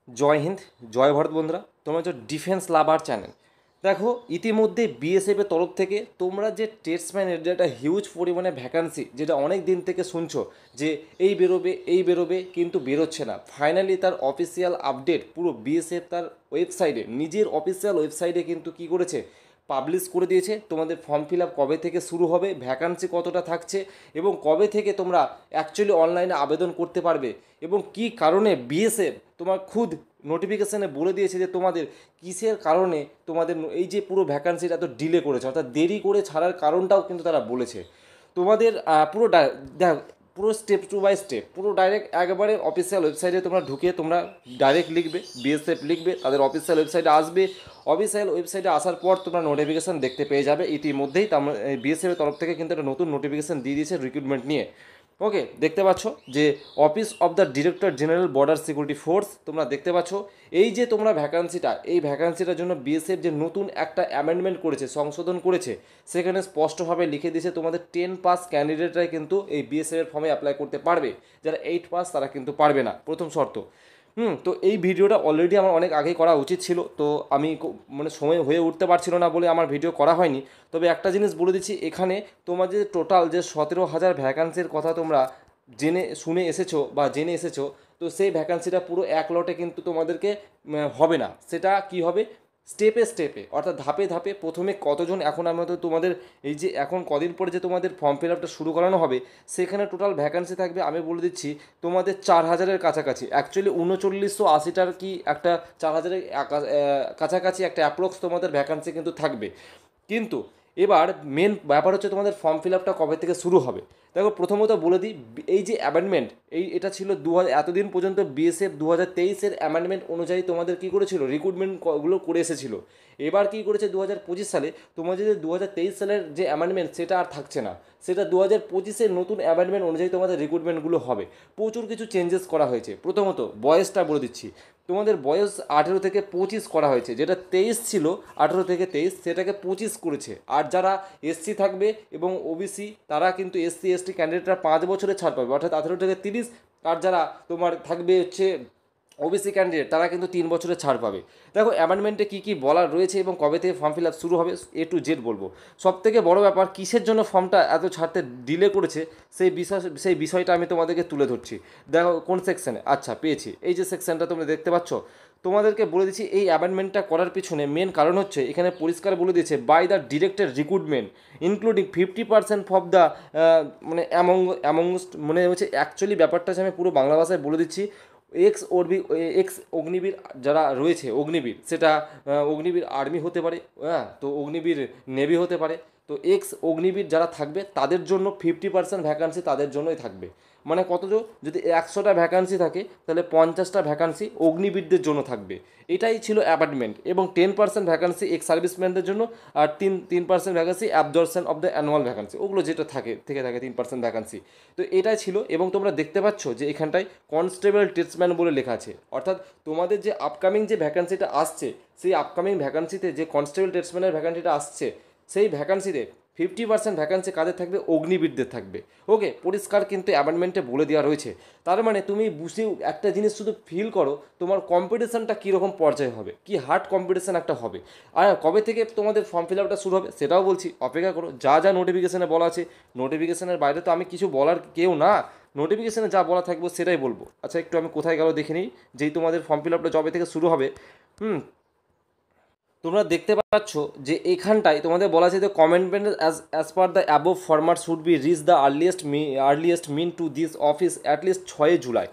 জয় হিন্দ, জয় ভারত বন্ধুরা, তোমরা হচ্ছে ডিফেন্স লাভার চ্যানেল। দেখো, ইতিমধ্যে বিএসএফের তরফ থেকে তোমরা যে টেস্টম্যানের যে একটা হিউজ পরিমাণে ভ্যাকান্সি, যেটা অনেক দিন থেকে শুনছো যে এই বেরোবে এই বেরোবে, কিন্তু বেরোচ্ছে না। ফাইনালি তার অফিসিয়াল আপডেট পুরো বিএসএফ তার ওয়েবসাইটে, নিজের অফিসিয়াল ওয়েবসাইটে কিন্তু কী করেছে, পাবলিশ করে দিয়েছে। তোমাদের ফর্ম ফিল আপ কবে থেকে শুরু হবে, ভ্যাকান্সি কতটা থাকছে, এবং কবে থেকে তোমরা অ্যাকচুয়ালি অনলাইনে আবেদন করতে পারবে, এবং কি কারণে বিএসএফ তোমার খুদ নোটিফিকেশানে বলে দিয়েছে যে তোমাদের কিসের কারণে তোমাদের এই যে পুরো ভ্যাকান্সিটা এত ডিলে করেছে, অর্থাৎ দেরি করে ছাড়ার কারণটাও কিন্তু তারা বলেছে। তোমাদের পুরো দেখ, পুরো স্টেপ টু বাই স্টেপ, পুরো ডাইরেক্ট একবারে অফিসিয়াল ওয়েবসাইটে তোমরা ঢুকে তোমরা ডাইরেক্ট লিখবে, বিএসএফ লিখবে, তাদের অফিসিয়াল ওয়েবসাইটে আসবে। অফিসিয়াল ওয়েবসাইটে আসার পর তোমরা নোটিফিকেশান দেখতে পেয়ে যাবে। ইতিমধ্যেই বিএসএফের তরফ থেকে কিন্তু একটা নতুন নোটিফিকেশান দিয়ে দিয়েছে রিক্রুটমেন্ট নিয়ে। ওকে, দেখতে পাচ্ছ যে office of the director general border security force, তোমরা দেখতে পাচ্ছ এই যে তোমরা ভ্যাকান্সিটা, এই ভ্যাকান্সিটার জন্য বিএসএফ যে নতুন একটা অ্যামেন্ডমেন্ট করেছে, সংশোধন করেছে, সেখানে স্পষ্টভাবে লিখে দিয়েছে তোমাদের 10 পাস ক্যান্ডিডেটরাই কিন্তু এই বিএসএফের ফর্মে অ্যাপ্লাই করতে পারবে। যারা 8 পাস তারা কিন্তু পারবে না, প্রথম শর্ত। তো এই ভিডিওটা অলরেডি আমার অনেক আগেই করা উচিত ছিল, তো আমি মানে সময় হয়ে উঠতে পারছিল না বলে আমার ভিডিও করা হয়নি। তবে একটা জিনিস বলে দিচ্ছি, এখানে তোমাদের টোটাল যে 17,000 ভ্যাকান্সির কথা তোমরা শুনে এসেছো বা জেনে এসেছো, তো সেই ভ্যাকান্সিটা পুরো এক লটে কিন্তু তোমাদেরকে হবে না। সেটা কি হবে, স্টেপে স্টেপে, অর্থাৎ ধাপে ধাপে। প্রথমে কতজন, এখন আমরা তো তোমাদের এই যে এখন কদিন পরে যে তোমাদের ফর্ম ফিল আপটা শুরু করানো হবে, সেখানে টোটাল ভ্যাকান্সি থাকবে, আমি বলে দিচ্ছি তোমাদের 4,000-এর কাছাকাছি। অ্যাকচুয়ালি 3980টার কি একটা 4,000-এর কাছাকাছি একটা অ্যাপ্রক্স তোমাদের ভ্যাকান্সি কিন্তু থাকবে। কিন্তু এবার মেন ব্যাপার হচ্ছে তোমাদের ফর্ম ফিল আপটা কবে থেকে শুরু হবে। দেখো, প্রথমত বলে দিই, এই যে অ্যামেন্ডমেন্ট, এটা ছিল এতদিন পর্যন্ত বিএসএফ 2023-এর অ্যামেন্ডমেন্ট অনুযায়ী তোমাদের কী করেছিল, রিক্রুটমেন্টগুলো করে এসেছিলো। এবার কী করেছে 2025 সালে, তোমাদের যে 2023 সালের যে অ্যামেন্ডমেন্ট সেটা আর থাকছে না, সেটা 2025-এর নতুন অ্যামেন্ডমেন্ট অনুযায়ী তোমাদের রিক্রুটমেন্টগুলো হবে। প্রচুর কিছু চেঞ্জেস করা হয়েছে। প্রথমত বয়সটা বলে দিচ্ছি, তোমাদের বয়স 18 থেকে 25 করা হয়েছে, যেটা 23 ছিল, 18 থেকে 23 সেটাকে 25 করেছে। আর যারা এসসি থাকবে এবং ওবিসি, তারা কিন্তু এসসি এসটি ক্যান্ডিডেটরা 5 বছরের ছাড় পাবে, অর্থাৎ 18 থেকে 30। আর যারা তোমার থাকবে হচ্ছে ওবিসি ক্যান্ডিডেট, তারা কিন্তু 3 বছরের ছাড় পাবে। দেখো, অ্যামেন্ডমেন্টে কী কী বলার রয়েছে এবং কবে থেকে ফর্ম ফিল আপ শুরু হবে, A to Z বলবো। সবথেকে বড় ব্যাপার, কিসের জন্য ফর্মটা এত ছাড়তে ডিলে করেছে, সেই বিষয়টা আমি তোমাদেরকে তুলে ধরছি। দেখো কোন সেকশানে, আচ্ছা পেয়েছি, এই যে সেকশানটা তোমরা দেখতে পাচ্ছ। তোমাদেরকে বলে দিচ্ছি, এই অ্যামেন্ডমেন্টটা করার পিছনে মেন কারণ হচ্ছে, এখানে পরিষ্কার বলে দিয়েছে, by the directed recruitment including 50% of the মানে অ্যামংস্ট, মানে হচ্ছে অ্যাকচুয়ালি ব্যাপারটা হচ্ছে, আমি পুরো বাংলা ভাষায় বলে দিচ্ছি। এক্স অগ্নিবীর যারা রয়েছে, অগ্নিবীর, সেটা অগ্নিবীর আর্মি হতে পারে, হ্যাঁ, তো অগ্নিবীর নেভি হতে পারে। তো এক্স অগ্নিবীর যারা থাকবে তাদের জন্য 50% ভ্যাকান্সি তাদের জন্যই থাকবে। মানে কতজন, যদি 100টা ভ্যাকান্সি থাকে তাহলে 50টা ভ্যাকান্সি অগ্নিবীরদের জন্য থাকবে। এটাই ছিল অ্যাপার্টমেন্ট। এবং 10% ভ্যাকান্সি এক্স সার্ভিসম্যানদের জন্য, আর 3% vacancy absorption of the annual vacancy, ওগুলো যেটা থাকে 3% ভ্যাকান্সি। তো এটাই ছিল। এবং তোমরা দেখতে পাচ্ছ যে এখানটায় কনস্টেবল টেস্টম্যান বলে লেখা আছে, অর্থাৎ তোমাদের যে আপকামিং যে ভ্যাকান্সিটা আসছে, সেই আপকামিং ভ্যাকান্সিতে যে কনস্টেবল টেস্টম্যানের ভ্যাকান্সিটা আসছে, সেই ভ্যাকান্সিতে 50% ভ্যাকান্সি কাদের থাকবে, অগ্নিবীরদের থাকবে। ওকে, পরিষ্কার কিন্তু অ্যামেন্ডমেন্টে বলে দেওয়া রয়েছে। তার মানে তুমি বুঝে একটা জিনিস শুধু ফিল করো, তোমার কম্পিটিশানটা কীরকম পর্যায়ে হবে, কি হার্ড কম্পিটিশান একটা হবে। আর কবে থেকে তোমাদের ফর্ম ফিল আপটা শুরু হবে সেটাও বলছি, অপেক্ষা করো। যা যা নোটিফিকেশানে বলা আছে, নোটিফিকেশানের বাইরে তো আমি কিছু বলার কেউ না, নোটিফিকেশানে যা বলা থাকবে সেটাই বলবো। আচ্ছা, একটু আমি কোথায় গেল দেখে নিই, যেই তোমাদের ফর্ম ফিল আপটা জবে থেকে শুরু হবে। তোমরা দেখতে পাচ্ছ যে এখানটায় তোমাদের বলা আছে, the commitment as per the above format should be reach the earliest mean to this office অ্যাটলিস্ট 6 জুলাই।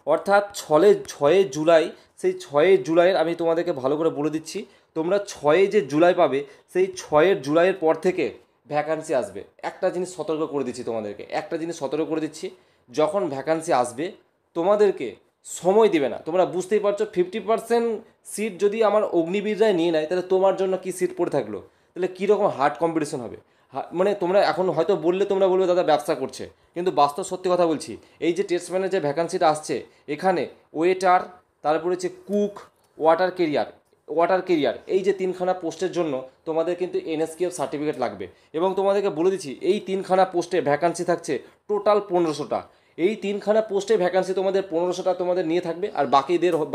অর্থাৎ 6 জুলাই, সেই 6 জুলাইয়ের আমি তোমাদেরকে ভালো করে বলে দিচ্ছি, তোমরা 6 যে জুলাই পাবে, সেই 6 জুলাইয়ের পর থেকে ভ্যাকান্সি আসবে। একটা জিনিস সতর্ক করে দিচ্ছি তোমাদেরকে, একটা জিনিস সতর্ক করে দিচ্ছি, যখন ভ্যাকান্সি আসবে তোমাদেরকে সময় দিবে না। তোমরা বুঝতেই পারছো, 50% সিট যদি আমার অগ্নিবীররাই নিয়ে নেয়, তাহলে তোমার জন্য কি সিট পড়ে থাকলো, তাহলে কীরকম হার্ড কম্পিটিশন হবে। মানে তোমরা এখন হয়তো বললে, তোমরা বলবে দাদা ব্যবসা করছে, কিন্তু বাস্তব সত্যি কথা বলছি, এই যে টেস্টম্যানের যে ভ্যাকান্সিটা আসছে, এখানে ওয়েটার, তারপরে হচ্ছে কুক, ওয়াটার কেরিয়ার, এই যে 3খানা পোস্টের জন্য তোমাদের কিন্তু এনএসকেএফ সার্টিফিকেট লাগবে। এবং তোমাদেরকে বলে দিচ্ছি, এই 3খানা পোস্টে ভ্যাকান্সি থাকছে টোটাল 1500টা। এই 3খানা পোস্টে ভ্যাকান্সি তোমাদের 1500টা তোমাদের নিয়ে থাকবে, আর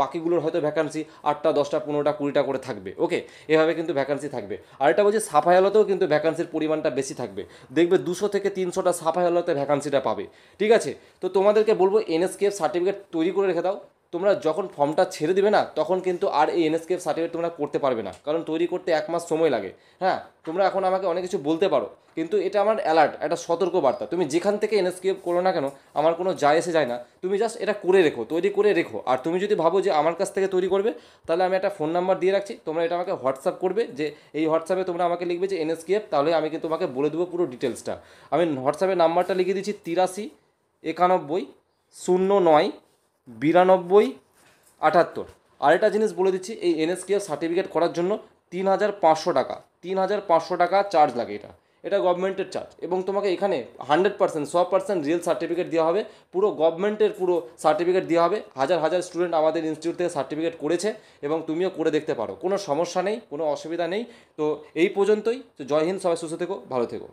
বাকিগুলোর হয়তো ভ্যাকান্সি 8টা 10টা 15টা 20টা করে থাকবে। ওকে, এভাবে কিন্তু ভ্যাকান্সি থাকবে। আর এটা বলছি সাফাই আলোতেও কিন্তু ভ্যাকান্সির পরিমাণটা বেশি থাকবে, দেখবে 200 থেকে 300টা সাফাই আলোতে ভ্যাকান্সিটা পাবে। ঠিক আছে, তো তোমাদেরকে বলবো এনএসকেএফ সার্টিফিকেট তৈরি করে রেখে দাও। তোমরা যখন ফর্মটা ছেড়ে দিবে না, তখন কিন্তু আর এই এনএসকেএফ সার্টিফিকেট তোমরা করতে পারবে না, কারণ তৈরি করতে 1 মাস সময় লাগে। হ্যাঁ, তোমরা এখন আমাকে অনেক কিছু বলতে পারো, কিন্তু এটা আমার অ্যালার্ট, একটা সতর্ক বার্তা। তুমি যেখান থেকে এনএসকেএফ করো না কেন, আমার কোনো যায় এসে যায় না, তুমি জাস্ট এটা করে রেখো, তৈরি করে রেখো। আর তুমি যদি ভাবো যে আমার কাছ থেকে তৈরি করবে, তাহলে আমি একটা ফোন নাম্বার দিয়ে রাখছি, তোমরা এটা আমাকে হোয়াটসঅ্যাপ করবে, যে এই হোয়াটসঅ্যাপে তোমরা আমাকে লিখবে যে এনএসকেএফ, তাহলে আমি কিন্তু তোমাকে বলে দেবো পুরো ডিটেলসটা। আমি হোয়াটসঅ্যাপে নাম্বারটা লিখে দিচ্ছি 83 91 09 92 78। আরেকটা জিনিস বলে দিচ্ছি, এই এনএসকেএফ সার্টিফিকেট করার জন্য 3500 টাকা, 3500 টাকা চার্জ লাগে। এটা গভর্নমেন্টের চার্জ, এবং তোমাকে এখানে 100% 100% রিয়েল সার্টিফিকেট দেওয়া হবে, পুরো গভর্নমেন্টের পুরো সার্টিফিকেট দেওয়া হবে। হাজার হাজার স্টুডেন্ট আমাদের ইনস্টিটিউট থেকে সার্টিফিকেট করেছে, এবং তুমিও করে দেখতে পারো, কোনো সমস্যা নেই, কোনো অসুবিধা নেই। তো এই পর্যন্তই। তো জয় হিন্দ, সবাই সুস্থ থেকো, ভালো থেকো।